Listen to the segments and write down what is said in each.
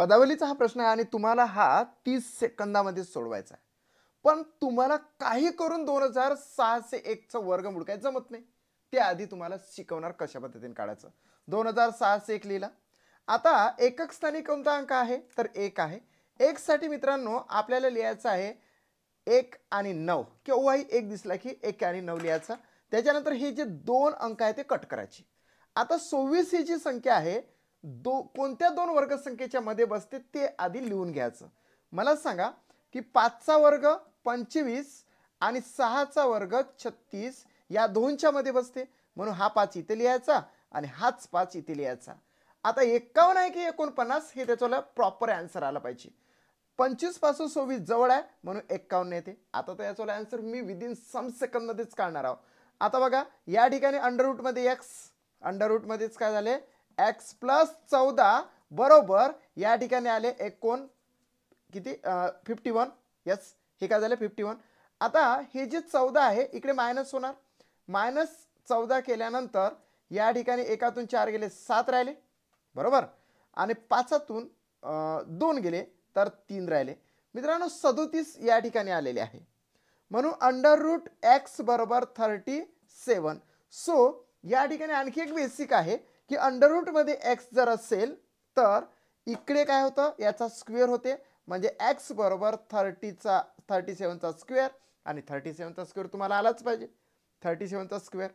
पदावलीचा हा प्रश्न आहे आणि तुम्हाला हा 30 सेकंदामध्ये सोडवायचा आहे. पण तुम्हाला काही करून 2601 चं वर्गमूळ काय जमत नाही. ते आधी तुम्हाला शिकवणार कशा पद्धतीने काढायचं. 2601 लिहिला. आता एकक स्थानी कोणता अंक आहे तर 1 आहे. 1 साठी मित्रांनो आपल्याला लिहायचं आहे 1 आणि 9 केव्हाही 1 दिसला की 1 आणि 9 लिहायचा. त्याच्यानंतर हे जे 2 अंक आहे ते कट करायचे. आता 26 ही जी संख्या आहे कोणत्या दोन वर्गसंख्येच्या मध्ये बसते ते आधी लिहून घ्यायचं. मला सांगा की 5 चा वर्ग 25 आणि 6 चा वर्ग 36 या दोनच्या मध्ये बसते, म्हणून हा 5 इथे लिहायचा आणि हाच 5 इथे लिहायचा. आता 51 आहे की 49 हे त्याच्याला प्रॉपर आन्सर आला पाहिजे. 25 पासून 26 जवळ आहे म्हणून 51 येते. आता तो याचा आन्सर मी विदिन सम सेकंड मध्येच काढणार आहोत. आता बघा या ठिकाणी अंडर रूट मध्ये x, अंडर रूट मध्येच काय झाले x प्लस 14 बरोबर या ठिकाणी आले एकूण किती 51. यस, हे काय झाले 51. आता हे जे 14 आहे इकडे मायनस होणार. -14 केल्यानंतर या ठिकाणी एकातून 4 गेले 7 राहिले बरोबर, आणि 5तून 2 गेले तर 3 राहिले. मित्रांनो 37 या ठिकाणी आलेले आहे, म्हणून अंडर रूट x बरोबर 37. सो या ठिकाणी आणखी एक बेसिक आहे की अंडर रूट मध्ये x जर असेल तर इकडे काय होतं याचा स्क्वेअर होते, म्हणजे x बरोबर 37 चा स्क्वेअर, आणि 37 चा स्क्वेअर तुम्हाला आलाच पाहिजे 37 चा स्क्वेअर.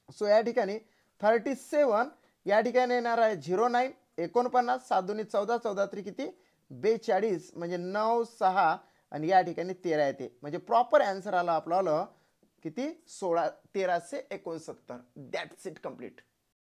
सो या ठिकाणी 37 या ठिकाणी येणार आहे 09 49 7 दूनी 14 14 त्रिक किती 42 म्हणजे 9 6 आणि या ठिकाणी 13 येते, म्हणजे प्रॉपर आन्सर आला आपल्याला किती 1369. That's it complete.